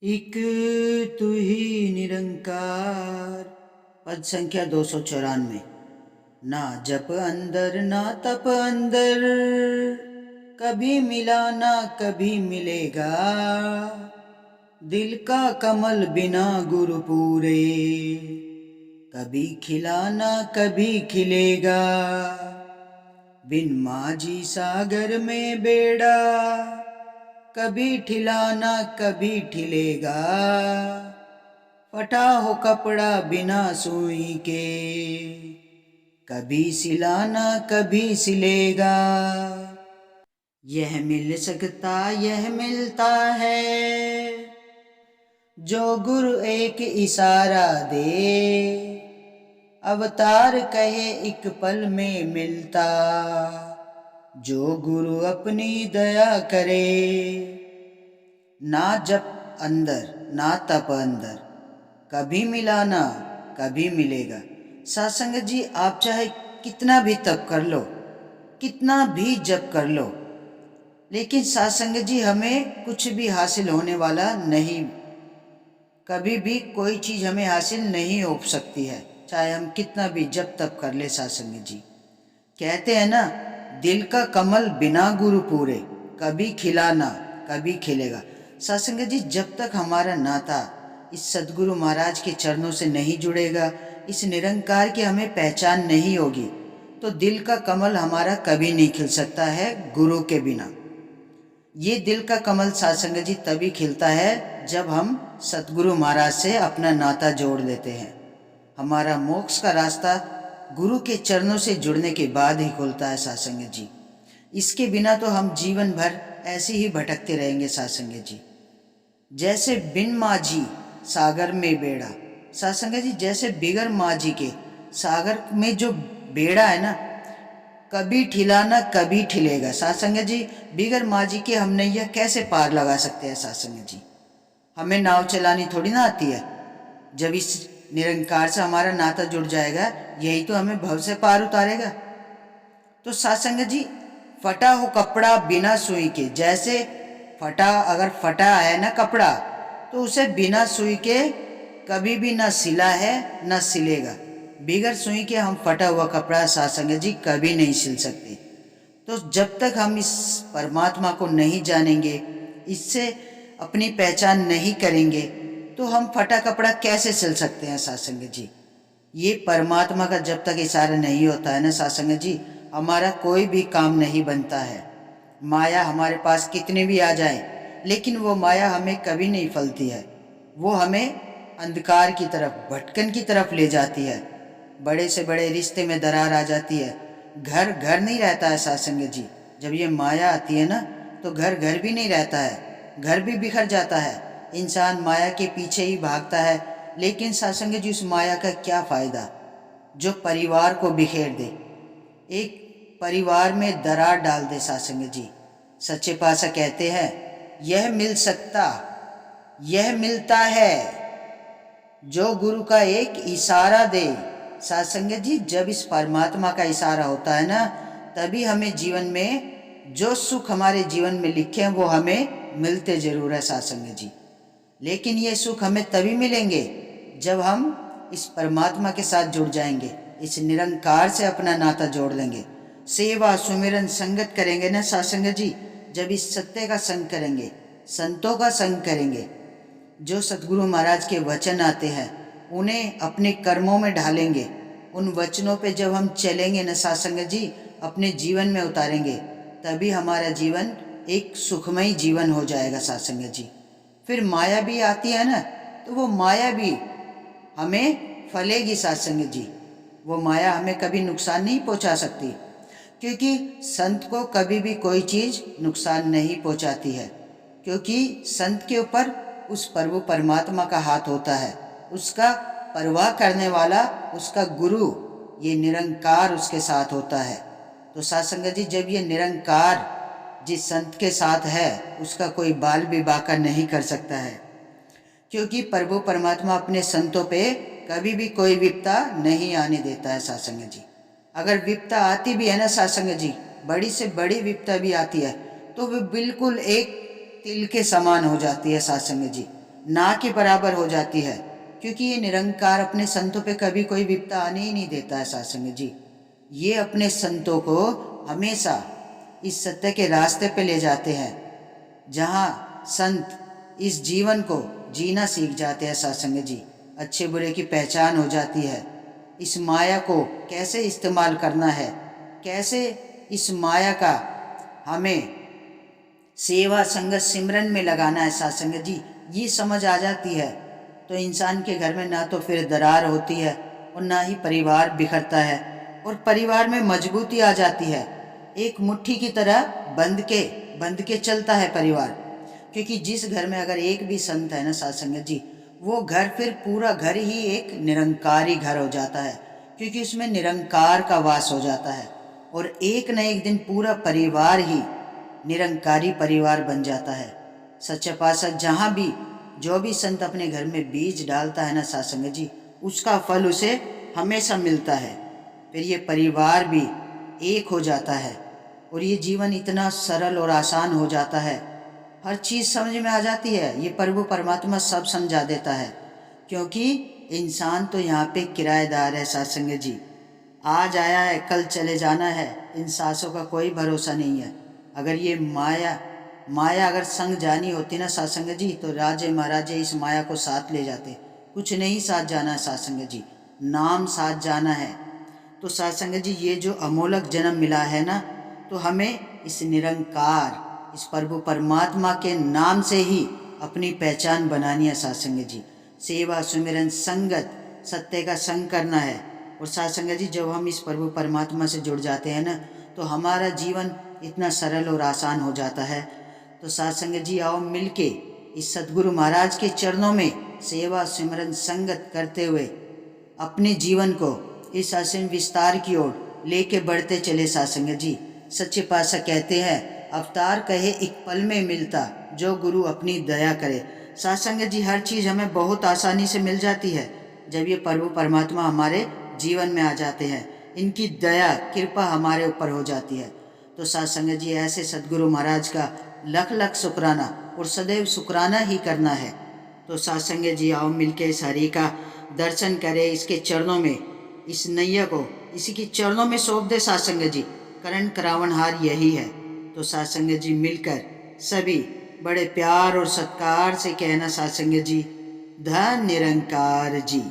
एक तू ही निरंकार। पद संख्या 294। ना जप अंदर ना तप अंदर, कभी मिला ना कभी मिलेगा। दिल का कमल बिना गुरु पूरे, कभी खिला ना कभी खिलेगा। बिन माझी सागर में बेड़ा, कभी ठिलाना कभी ठिलेगा। फटा हो कपड़ा बिना सुई के, कभी सिलाना कभी सिलेगा। यह मिल सकता यह मिलता है, जो गुरु एक इशारा दे। अवतार कहे एक पल में मिलता, जो गुरु अपनी दया करे। ना जप अंदर ना तप अंदर, कभी मिलाना कभी मिलेगा। सासंग जी, आप चाहे कितना भी तप कर लो, कितना भी जप कर लो, लेकिन सासंग जी हमें कुछ भी हासिल होने वाला नहीं। कभी भी कोई चीज़ हमें हासिल नहीं हो सकती है, चाहे हम कितना भी जप तप कर ले। सासंग जी कहते हैं ना, दिल का कमल बिना गुरु पूरे, कभी खिलाना कभी खिलेगा। सत्संग जी, जब तक हमारा नाता इस सदगुरु महाराज के चरणों से नहीं जुड़ेगा, इस निरंकार की हमें पहचान नहीं होगी, तो दिल का कमल हमारा कभी नहीं खिल सकता है गुरु के बिना। ये दिल का कमल सत्संग जी तभी खिलता है जब हम सतगुरु महाराज से अपना नाता जोड़ लेते हैं। हमारा मोक्ष का रास्ता गुरु के चरणों से जुड़ने के बाद ही खुलता है सत्संग जी। इसके बिना तो हम जीवन भर ऐसे ही भटकते रहेंगे सत्संग जी। जैसे बिन माझी सागर में बेड़ा, सत्संग जी जैसे बिगर माझी के सागर में जो बेड़ा है ना, कभी ठिलाना कभी ठिलेगा। सत्संग जी बिगर माझी के हम नैया कैसे पार लगा सकते हैं सत्संग जी। हमें नाव चलानी थोड़ी ना आती है। जब इस निरंकार से हमारा नाता जुड़ जाएगा, यही तो हमें भव से पार उतारेगा। तो सत्संग जी, फटा हो कपड़ा बिना सुई के, जैसे अगर फटा है ना कपड़ा, तो उसे बिना सुई के कभी भी ना सिला है ना सिलेगा। बिगर सुई के हम फटा हुआ कपड़ा सत्संग जी कभी नहीं सिल सकते। तो जब तक हम इस परमात्मा को नहीं जानेंगे, इससे अपनी पहचान नहीं करेंगे, तो हम फटा कपड़ा कैसे सिल सकते हैं सत्संग जी। ये परमात्मा का जब तक इशारा नहीं होता है ना सत्संग जी, हमारा कोई भी काम नहीं बनता है। माया हमारे पास कितने भी आ जाए, लेकिन वो माया हमें कभी नहीं फलती है। वो हमें अंधकार की तरफ, भटकन की तरफ ले जाती है। बड़े से बड़े रिश्ते में दरार आ जाती है। घर घर नहीं रहता है सत्संग जी। जब ये माया आती है ना, तो घर घर भी नहीं रहता है, घर भी बिखर जाता है। इंसान माया के पीछे ही भागता है, लेकिन सत्संग जी उस माया का क्या फ़ायदा जो परिवार को बिखेर दे, एक परिवार में दरार डाल दे। सत्संग जी सच्चे पातशाह कहते हैं, यह मिल सकता यह मिलता है, जो गुरु का एक इशारा दे। सत्संग जी जब इस परमात्मा का इशारा होता है ना, तभी हमें जीवन में जो सुख हमारे जीवन में लिखे हैं वो हमें मिलते जरूर है सत्संग जी। लेकिन ये सुख हमें तभी मिलेंगे जब हम इस परमात्मा के साथ जुड़ जाएंगे, इस निरंकार से अपना नाता जोड़ लेंगे, सेवा सुमिरन संगत करेंगे ना सत्संग जी। जब इस सत्य का संग करेंगे, संतों का संग करेंगे, जो सतगुरु महाराज के वचन आते हैं उन्हें अपने कर्मों में ढालेंगे, उन वचनों पे जब हम चलेंगे न सत्संग जी, अपने जीवन में उतारेंगे, तभी हमारा जीवन एक सुखमय जीवन हो जाएगा सत्संग जी। फिर माया भी आती है ना, तो वो माया भी हमें फलेगी सत्संग जी। वो माया हमें कभी नुकसान नहीं पहुंचा सकती, क्योंकि संत को कभी भी कोई चीज़ नुकसान नहीं पहुंचाती है, क्योंकि संत के ऊपर उस प्रभु परमात्मा का हाथ होता है। उसका परवाह करने वाला उसका गुरु, ये निरंकार उसके साथ होता है। तो सत्संग जी जब ये निरंकार जिस संत के साथ है, उसका कोई बाल भी बांका नहीं कर सकता है, क्योंकि प्रभु परमात्मा अपने संतों पे कभी भी कोई विपदा नहीं आने देता है सत्संग जी। अगर विपदा आती भी है ना सत्संग जी, बड़ी से बड़ी विपदा भी आती है, तो वो बिल्कुल एक तिल के समान हो जाती है सत्संग जी। ना के बराबर हो जाती है, क्योंकि ये निरंकार अपने संतों पे कभी कोई विपदा आने ही नहीं देता है साथ संगत जी। ये अपने संतों को हमेशा इस सत्य के रास्ते पे ले जाते हैं, जहाँ संत इस जीवन को जीना सीख जाते हैं साथ संगत जी। अच्छे बुरे की पहचान हो जाती है, इस माया को कैसे इस्तेमाल करना है, कैसे इस माया का हमें सेवा संगत सिमरन में लगाना है साथ संगत जी, ये समझ आ जाती है तो इंसान के घर में ना तो फिर दरार होती है और ना ही परिवार बिखरता है, और परिवार में मजबूती आ जाती है। एक मुट्ठी की तरह बंध के चलता है परिवार, क्योंकि जिस घर में अगर एक भी संत है ना साथ संगत जी, वो घर फिर पूरा घर ही एक निरंकारी घर हो जाता है, क्योंकि उसमें निरंकार का वास हो जाता है। और एक न एक दिन पूरा परिवार ही निरंकारी परिवार बन जाता है। सच्चा पातशाह जहाँ भी जो भी संत अपने घर में बीज डालता है ना साथ संगत जी, उसका फल उसे हमेशा मिलता है। फिर ये परिवार भी एक हो जाता है और ये जीवन इतना सरल और आसान हो जाता है, हर चीज़ समझ में आ जाती है। ये प्रभु परमात्मा सब समझा देता है, क्योंकि इंसान तो यहाँ पे किराएदार है साथ संगत जी। आज आया है कल चले जाना है, इन सांसों का कोई भरोसा नहीं है। अगर ये माया माया अगर संग जानी होती ना साथ संगत जी, तो राजे महाराजे इस माया को साथ ले जाते। कुछ नहीं साथ जाना है साथ संगत जी, नाम साथ जाना है। तो साथ संगत जी, ये जो अमोलक जन्म मिला है ना, तो हमें इस निरंकार इस प्रभु परमात्मा के नाम से ही अपनी पहचान बनानी है साथ संगत जी। सेवा सुमिरन संगत सत्य का संग करना है। और साथ संगत जी, जब हम इस प्रभु परमात्मा से जुड़ जाते हैं ना, तो हमारा जीवन इतना सरल और आसान हो जाता है। तो साथ संगत जी, आओ मिलके इस सदगुरु महाराज के चरणों में सेवा सिमरन संगत करते हुए अपने जीवन को इस असीम विस्तार की ओर लेके बढ़ते चले साथ संगत जी। सच्चे पातशाह कहते हैं, अवतार कहे एक पल में मिलता, जो गुरु अपनी दया करे। साथ संगत जी, हर चीज़ हमें बहुत आसानी से मिल जाती है जब ये प्रभु परमात्मा हमारे जीवन में आ जाते हैं। इनकी दया कृपा हमारे ऊपर हो जाती है। तो साथ संगत जी, ऐसे सदगुरु महाराज का लख लख शुक्राना और सदैव शुक्राना ही करना है। तो साथ संगत जी, आओ मिलके इस हरि का दर्शन करें, इसके चरणों में इस नैया को इसी के चरणों में सौंप दे साथ संगत जी। करण करावनहार यही है। तो साथ संगत जी, मिलकर सभी बड़े प्यार और सत्कार से कहना साथ संगत जी, धन निरंकार जी।